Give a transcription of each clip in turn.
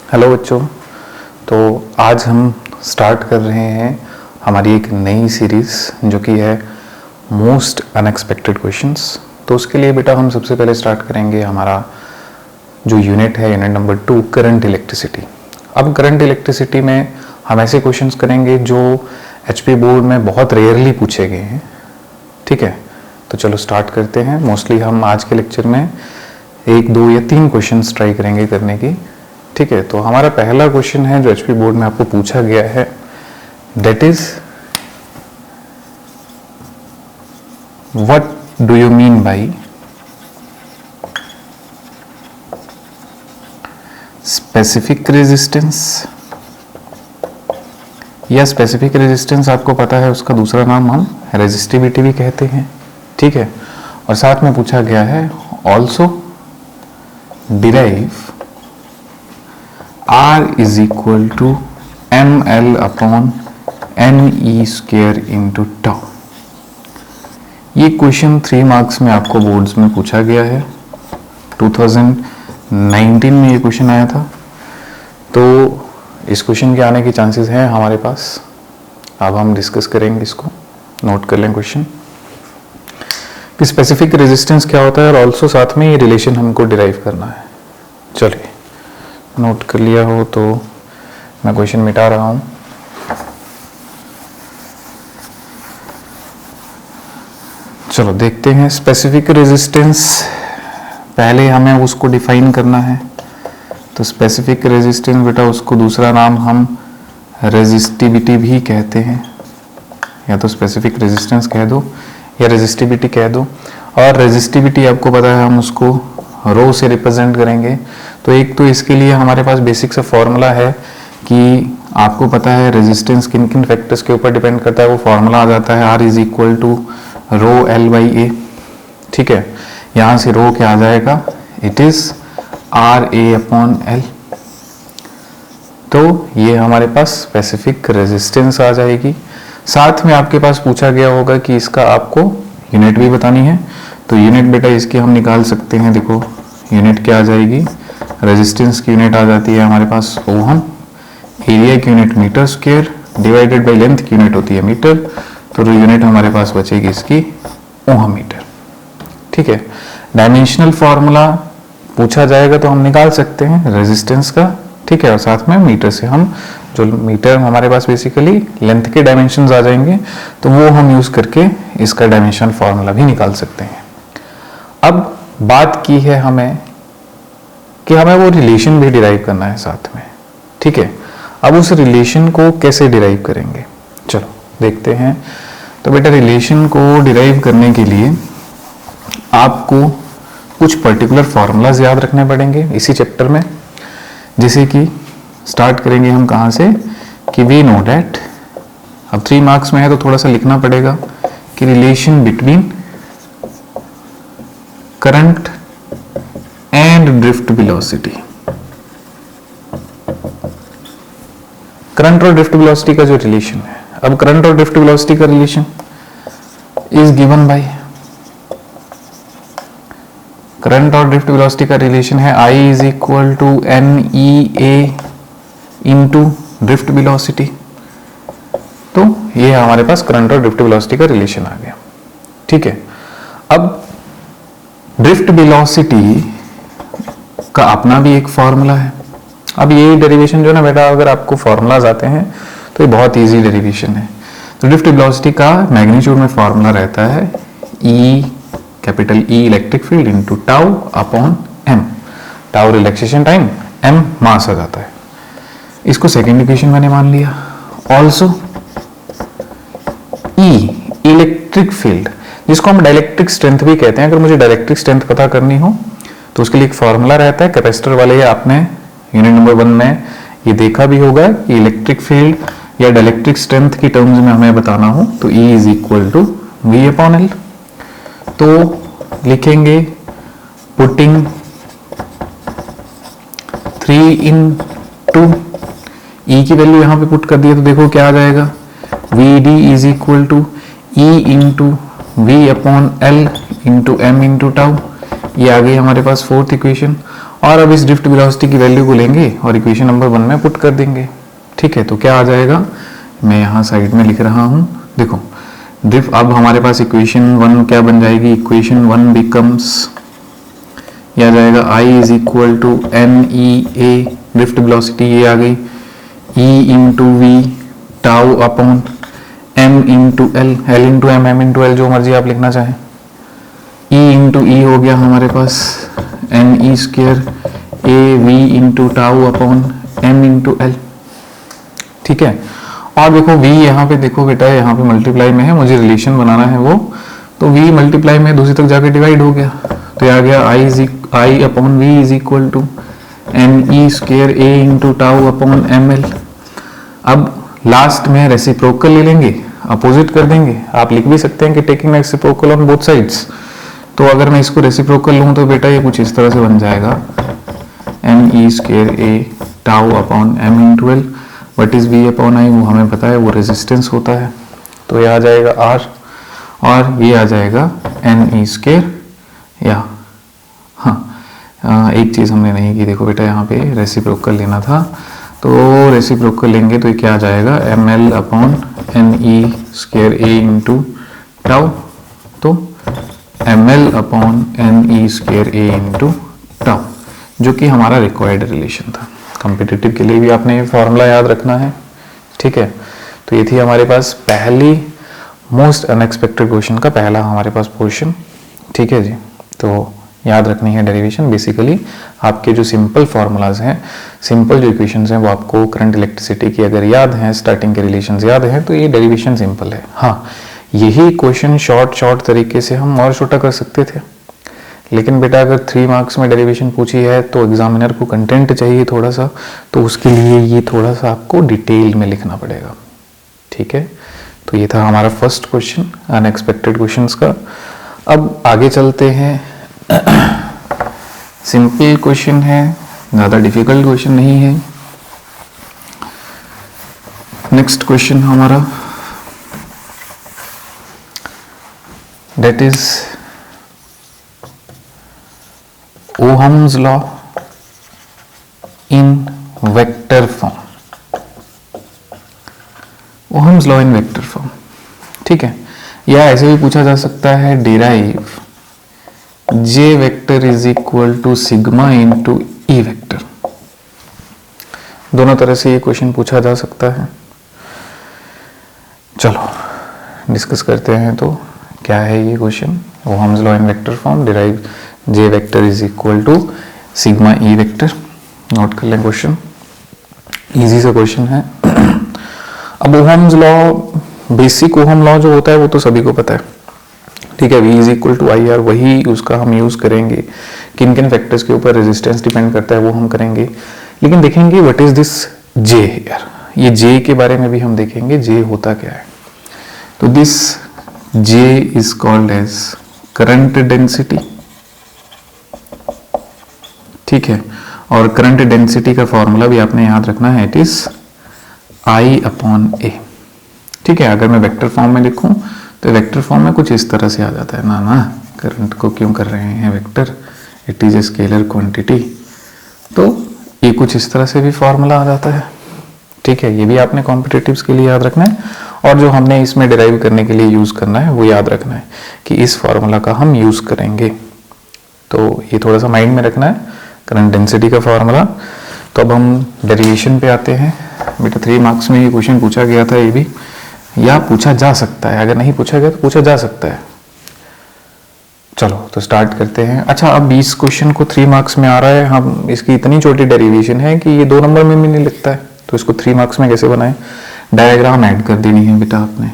Hello बच्चों। तो आज हम स्टार्ट कर रहे हैं हमारी एक नई सीरीज़ जो कि है मोस्ट अनएक्सपेक्टेड क्वेश्चंस। तो उसके लिए बेटा हम सबसे पहले स्टार्ट करेंगे हमारा जो यूनिट है, यूनिट नंबर 2, करंट इलेक्ट्रिसिटी। अब करंट इलेक्ट्रिसिटी में हम ऐसे क्वेश्चंस करेंगे जो एचपी बोर्ड में बहुत रेयरली पूछे गए हैं। ठीक है, तो चलो स्टार्ट करते हैं। मोस्टली हम आज के लेक्चर में 1, 2 या 3 क्वेश्चंस ट्राई करेंगे करने की। ठीक है, तो हमारा पहला क्वेश्चन है जो एचपी बोर्ड में आपको पूछा गया है, that is what do you mean by specific resistance. या स्पेसिफिक रेजिस्टेंस आपको पता है उसका दूसरा नाम हम रेजिस्टिविटी भी कहते हैं। ठीक है, और साथ में पूछा गया है also derive R is equal to ml upon ne square into tau। ये क्वेश्चन 3 मार्क्स में आपको बोर्ड्स में पूछा गया है। 2019 में ये क्वेश्चन आया था। तो इस क्वेश्चन के आने के चांसेस हैं हमारे पास। अब हम डिस्कस करेंगे इसको। नोट कर लें क्वेश्चन कि स्पेसिफिक रेजिस्टेंस क्या होता है और ऑल्सो साथ में ये रिलेशन हमको डिराइव करना है। चलिए, नोट कर लिया हो तो मैं क्वेश्चन मिटा रहा हूं। चलो देखते हैं स्पेसिफिक रेजिस्टेंस। पहले हमें उसको डिफाइन करना है। तो स्पेसिफिक रेजिस्टेंस बेटा उसको दूसरा नाम हम रेजिस्टिविटी भी कहते हैं, या तो स्पेसिफिक रेजिस्टेंस कह दो या रेजिस्टिविटी कह दो। और रेजिस्टिविटी आपको पता है हम उसको रो से रिप्रेजेंट करेंगे। तो एक तो इसके लिए हमारे पास बेसिक सा फॉर्मूला है कि आपको पता है रेजिस्टेंस किन किन फैक्टर्स के ऊपर डिपेंड करता है। वो फॉर्मूला आ जाता है R is equal to rho L by A. ठीक है, यहाँ से रो क्या आ जाएगा, it is RA upon L। तो ये हमारे पास स्पेसिफिक रेजिस्टेंस आ जाएगी। साथ में आपके पास पूछा गया होगा कि इसका आपको यूनिट भी बतानी है। तो यूनिट बेटा इसकी हम निकाल सकते हैं। देखो यूनिट क्या आ जाएगी, रेजिस्टेंस की यूनिट आ जाती है हमारे पास ओहम, एरिया की unit metre square, divided by length की यूनिट होती है मीटर। तो यूनिट हमारे पास बचेगी इसकी ओहम मीटर। ठीक है, डायमेंशनल फॉर्मूला पूछा जाएगा तो हम निकाल सकते हैं रेजिस्टेंस का। ठीक है, और साथ में मीटर से हम जो मीटर हमारे पास बेसिकली लेंथ के डायमेंशंस आ जाएंगे, तो वो हम यूज करके इसका डायमेंशन फॉर्मूला भी निकाल सकते हैं। अब बात की है हमें कि हमें वो रिलेशन भी डिराइव करना है साथ में। ठीक है, अब उस रिलेशन को कैसे डिराइव करेंगे, चलो देखते हैं। तो बेटा रिलेशन को डिराइव करने के लिए आपको कुछ पर्टिकुलर फॉर्मूलाज याद रखने पड़ेंगे इसी चैप्टर में। जैसे कि स्टार्ट करेंगे हम कहाँ से कि वी नो डैट, अब 3 मार्क्स में है तो थोड़ा सा लिखना पड़ेगा कि relation between current and drift velocity. Current और ड्रिफ्ट वेलोसिटी का जो रिलेशन है, अब करंट और ड्रिफ्ट वेलोसिटी का relation is given by, current और ड्रिफ्ट वेलोसिटी का रिलेशन है I is equal to NEA into drift velocity. तो ये हमारे पास करंट और ड्रिफ्ट वेलोसिटी का रिलेशन आ गया। ठीक है, अब ड्रिफ्ट वेलोसिटी का अपना भी एक फॉर्मूला है। अब ये डेरिवेशन जो है ना बेटा, अगर आपको फॉर्मूलाज आते हैं तो ये बहुत इजी डेरिवेशन है। तो ड्रिफ्ट वेलोसिटी का मैग्नीट्यूड में फॉर्मूला रहता है E, capital E electric field into tau upon M। Tau relaxation time, M मास आ जाता है। इसको सेकेंड इक्वेशन मैंने मान लिया। ऑल्सो E इलेक्ट्रिक फील्ड, जिसको हम डाइलेक्ट्रिक स्ट्रेंथ भी कहते हैं। अगर मुझे डाइलेक्ट्रिक स्ट्रेंथ पता करनी हो तो उसके लिए एक फॉर्मूला रहता है कैपेसिटर वाले। आपने यूनिट नंबर 1 में ये देखा भी होगा कि इलेक्ट्रिक फील्ड या डाइलेक्ट्रिक स्ट्रेंथ की टर्म्स में हमें बताना हो तो E is equal to V upon L। तो लिखेंगे पुटिंग 3 इन 2, E की वैल्यू यहां पे पुट कर दिया तो देखो क्या आ जाएगा, VD is equal to E into V upon L into M into tau. ये आ गई हमारे पास 4th इक्वेशन। और अब इस ड्रिफ्ट वेलोसिटी की वैल्यू को लेंगे और इक्वेशन नंबर 1 में पुट कर देंगे। ठीक है, तो क्या आ जाएगा, मैं यहाँ साइड में लिख रहा हूँ। देखो ड्रिफ्ट, अब हमारे पास इक्वेशन 1 क्या बन जाएगी, इक्वेशन 1 बिकम्स, यह आ जाएगा I is equal to N E A, drift velocity ये आ गई, E into V tau upon M into L, L into M, M into L, जो मर्जी आप लिखना चाहें। E इंटू ई हो गया हमारे पास N E square A V into tau upon M into L. ठीक है, और देखो v यहाँ पे, देखो बेटा यहाँ पे मल्टीप्लाई में है, मुझे रिलेशन बनाना है वो, तो v मल्टीप्लाई में दूसरी तक जाके डिवाइड हो गया, तो आ गया I upon V is equal to N E square A into tau upon M L. अब लास्ट में रेसिप्रोकल ले लेंगे, अपोजिट कर देंगे। आप लिख भी सकते हैं कि taking reciprocal on both sides. तो अगर मैं इसको रेसिप्रोकल लूँ तो बेटा ये कुछ इस तरह से बन जाएगा, N E square A tau upon M into L. What is V upon I, वो हमें पता है, वो रेजिस्टेंस होता है। तो ये आ जाएगा आर, और ये आ जाएगा एन ई स्क्वेयर, या हाँ एक चीज़ हमने नहीं की, देखो बेटा यहाँ पे रेसिप्रोकल लेना था, तो रेसिप्रोकल लेंगे तो ये क्या आ जाएगा, M L upon N E square A into tau, तो M L upon N E square A into tau, जो कि हमारा रिक्वायर्ड रिलेशन था। कॉम्पिटिटिव के लिए भी आपने ये फॉर्मूला याद रखना है। ठीक है, तो ये थी हमारे पास पहली मोस्ट अनएक्सपेक्टेड क्वेश्चन का पहला हमारे पास पोर्शन। ठीक है जी, तो याद रखनी है डेरिवेशन। बेसिकली आपके जो सिंपल फार्मूलाज हैं, सिंपल जो इक्वेशंस हैं, वो आपको करंट इलेक्ट्रिसिटी की अगर याद हैं, स्टार्टिंग के रिलेशंस याद हैं, तो ये डेरिवेशन सिंपल है। हाँ, यही क्वेश्चन शॉर्ट तरीके से हम और छोटा कर सकते थे, लेकिन बेटा अगर 3 मार्क्स में डेरिवेशन पूछी है तो एग्जामिनर को कंटेंट चाहिए थोड़ा सा, तो उसके लिए ये थोड़ा सा आपको डिटेल में लिखना पड़ेगा। ठीक है, तो ये था हमारा फर्स्ट क्वेश्चन अनएक्सपेक्टेड क्वेश्चंस का। अब आगे चलते हैं, सिंपल क्वेश्चन है, ज़्यादा डिफिकल्ट क्वेश्चन नहीं है। नेक्स्ट क्वेश्चन हमारा that is Ohm's law in vector form। Ohm's law in vector form, ठीक है, या ऐसे भी पूछा जा सकता है, derive J vector is equal to sigma into E vector. दोनों तरह से ये क्वेश्चन पूछा जा सकता है। चलो डिस्कस करते हैं, तो क्या है ये question, Ohm's law in vector form, derive J vector is equal to sigma E vector. Note कर लें क्वेश्चन, इजी सा क्वेश्चन है। अब Ohm's law, basic Ohm law जो होता है वो तो सभी को पता है। ठीक है, V is equal to I R, वही उसका हम यूज करेंगे। किन किन फैक्टर्स के ऊपर रेजिस्टेंस डिपेंड करता है वो हम करेंगे, लेकिन देखेंगे what is this J here, ये J के बारे में भी हम देखेंगे, J होता क्या है। तो this J is called as current density. ठीक है, और करंट डेंसिटी का फॉर्मूला भी आपने याद रखना है, इट इज I अपॉन ए। ठीक है, अगर मैं वेक्टर फॉर्म में लिखूं तो वेक्टर फॉर्म में कुछ इस तरह से आ जाता है, ना करंट को क्यों कर रहे हैं vector, it is a scalar quantity, तो ये कुछ इस तरह से भी फॉर्मूला आ जाता है। ठीक है, ये भी आपने कॉम्पिटिटिव्स के लिए याद रखना है, और जो हमने इसमें डिराइव करने के लिए यूज करना है वो याद रखना है कि इस फॉर्मूला का हम यूज करेंगे। तो ये थोड़ा सा माइंड में रखना है, करंट डेंसिटी का फॉर्मूला। तो अब हम डेरिवेशन पे आते हैं। बेटा 3 मार्क्स में ये क्वेश्चन पूछा गया था, ये भी, या पूछा जा सकता है, अगर नहीं पूछा गया तो पूछा जा सकता है। चलो तो स्टार्ट करते हैं। अच्छा, अब 20 क्वेश्चन को 3 मार्क्स में आ रहा है, हम इसकी इतनी छोटी डेरिवेशन है कि ये 2 नंबर में भी नहीं लिखता है, तो इसको 3 मार्क्स में कैसे बनाएं। डायग्राम ऐड कर देनी है बेटा आपने।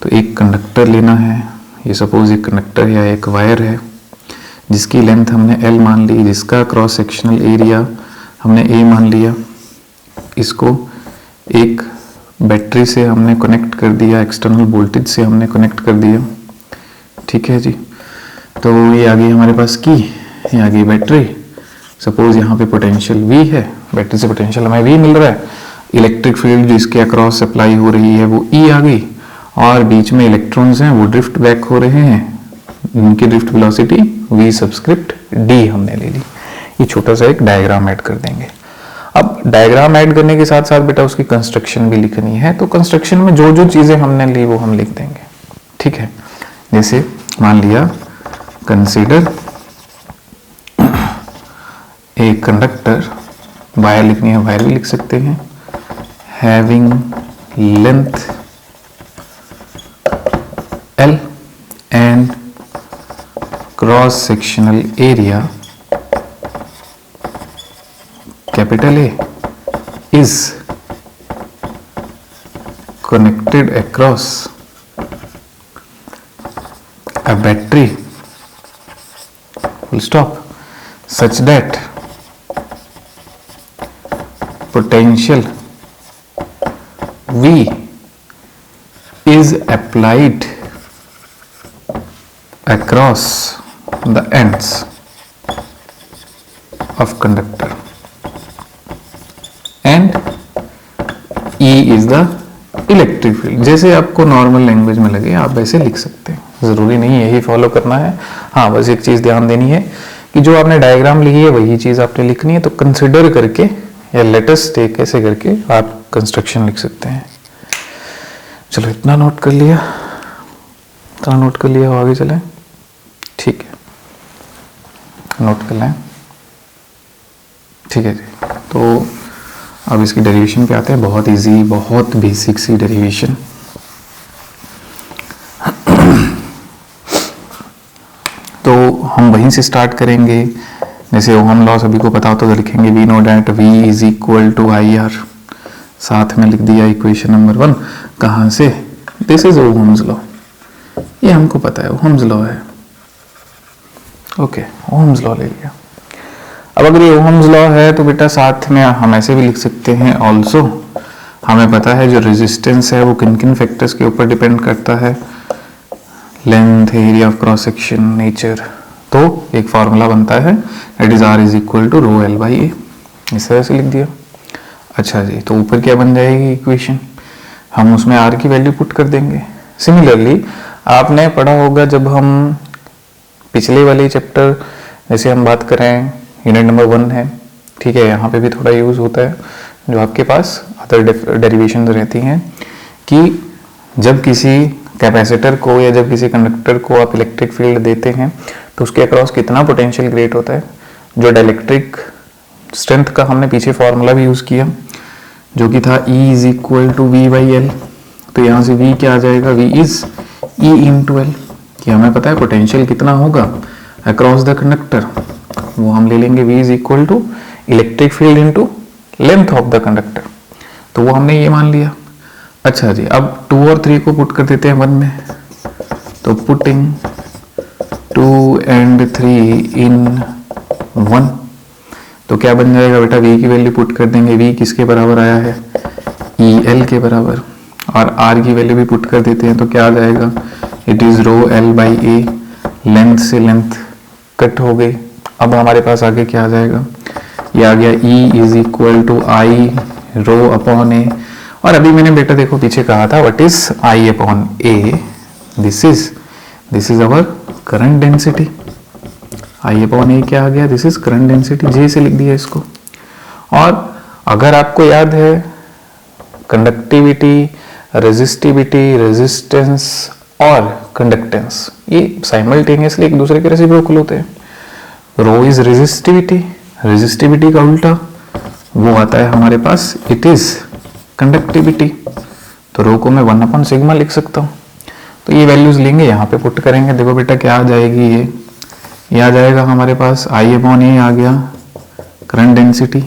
तो एक कंडक्टर लेना है, ये सपोज एक कंडक्टर या एक वायर है जिसकी लेंथ हमने L मान ली, जिसका क्रॉस सेक्शनल एरिया हमने A मान लिया। इसको एक बैटरी से हमने कनेक्ट कर दिया, एक्सटर्नल वोल्टेज से हमने कनेक्ट कर दिया। ठीक है जी, तो ये आ गई हमारे पास की, ये आ गई बैटरी। सपोज यहाँ पे पोटेंशियल V है, बैटरी से पोटेंशियल हमें V मिल रहा है, इलेक्ट्रिक फील्ड जो इसके अक्रॉस सप्लाई हो रही है वो E आ गई, और बीच में इलेक्ट्रॉन्स हैं वो ड्रिफ्ट बैक हो रहे हैं, उनकी drift velocity V subscript D हमने ले ली। ये छोटा सा एक डायग्राम ऐड कर देंगे। अब डायग्राम ऐड करने के साथ साथ बेटा उसकी कंस्ट्रक्शन भी लिखनी है, तो कंस्ट्रक्शन में जो जो चीजें हमने ली वो हम लिख देंगे, ठीक है। जैसे मान लिया कंसीडर ए कंडक्टर, वायर लिखनी है वायर भी लिख सकते हैं, having length L and cross sectional area capital A is connected across a battery full stop such that potential V is applied across the ends of conductor and E is the electric field। जैसे आपको normal language में लगे आप वैसे लिख सकते हैं, जरूरी नहीं यही फॉलो करना है। हाँ, बस एक चीज ध्यान देनी है कि जो आपने डायग्राम लिखी है वही चीज आपने लिखनी है, तो कंसिडर करके या लेटेस्ट टेक ऐसे करके आप कंस्ट्रक्शन लिख सकते हैं। चलो इतना नोट कर लिया, इतना नोट कर लिया, आगे चलें। ठीक है, नोट कर लें, ठीक है जी। तो अब इसकी डेरिवेशन पे आते हैं, बहुत इजी, बहुत बेसिक सी डेरिवेशन। तो हम वहीं से स्टार्ट करेंगे, जैसे ओहम लॉ सभी को पता हो तो लिखेंगे we know that V is equal to IR, साथ में लिख दिया इक्वेशन नंबर 1। कहाँ से? दिस इज ओहम्स लॉ, ये हमको पता है ओहम्स लॉ है, ओके ओहम्स लॉ ले लिया। अब अगर ये ओहम्स लॉ है तो बेटा साथ में हम ऐसे भी लिख सकते हैं ऑल्सो, हमें पता है जो रेजिस्टेंस है वो किन किन फैक्टर्स के ऊपर डिपेंड करता है, length, area of cross section, nature. तो एक फॉर्मूला बनता है that is R is equal to rho L by A, इस तरह से लिख दिया। अच्छा जी, तो ऊपर क्या बन जाएगी इक्वेशन, हम उसमें R की वैल्यू पुट कर देंगे। सिमिलरली आपने पढ़ा होगा जब हम पिछले वाले चैप्टर, जैसे हम बात करें यूनिट नंबर 1 है, ठीक है, यहाँ पे भी थोड़ा यूज होता है, जो आपके पास अदर डेरिवेशन रहती हैं कि जब किसी कैपेसिटर को या जब किसी कंडक्टर को आप इलेक्ट्रिक फील्ड देते हैं तो उसके अक्रॉस कितना पोटेंशियल क्रिएट होता है। जो डाइलेक्ट्रिक स्ट्रेंथ का हमने पीछे फॉर्मूला भी यूज किया जो कि था E is equal to V by L, तो यहाँ से V क्या आ जाएगा, V is E into L, कि हमें पता है पोटेंशियल कितना होगा अक्रॉस द कंडक्टर, वो हम ले लेंगे V is equal to electric field into length of the conductor, तो वो हमने ये मान लिया। अच्छा जी, अब 2 और 3 को पुट कर देते हैं 1 में, तो पुटिंग 2 एंड 3 इन 1, तो क्या बन जाएगा बेटा, V की वैल्यू पुट कर देंगे, V किसके बराबर आया है, EL के बराबर, और R की वैल्यू भी पुट कर देते हैं, तो क्या आ जाएगा, it is rho L by A, length से लेंथ कट हो गई। अब हमारे पास आगे क्या आ जाएगा, ये आ गया E is equal to I rho upon A, और अभी मैंने बेटा देखो पीछे कहा था what is I upon A, this is our current density, I upon A क्या आ गया, this is current density, J से लिख दिया इसको। और अगर आपको याद है कंडक्टिविटी, रेजिस्टिविटी, रेजिस्टेंस और कंडक्टेंस ये साइमल्टेनियसली एक दूसरे के रेसिप्रोकल होते हैं। रो इज रेजिस्टिविटी, रेजिस्टिविटी का उल्टा वो आता है हमारे पास, इट इज कंडक्टिविटी, तो रो को मैं 1 अपॉन सिग्मा लिख सकता हूँ। तो ये वैल्यूज लेंगे यहाँ पे पुट करेंगे, देखो बेटा क्या आ जाएगी, ये आ जाएगा हमारे पास I अपॉन ए आ गया करंट डेंसिटी,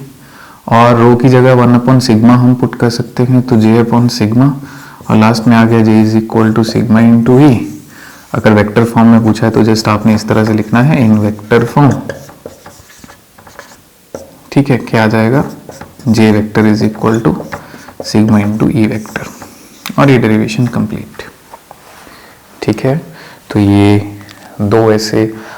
और रो की जगह 1 अपॉन सिग्मा हम पुट कर सकते हैं, तो J अपॉन सिग्मा, और लास्ट में आ गया J is equal to sigma into E। अगर वेक्टर फॉर्म में पूछा है तो जस्ट आपने इस तरह से लिखना है इन वेक्टर फॉर्म, ठीक है, क्या आ जाएगा, J vector is equal to sigma into E vector, और ये डेरिवेशन कंप्लीट, ठीक है। तो ये 2 ऐसे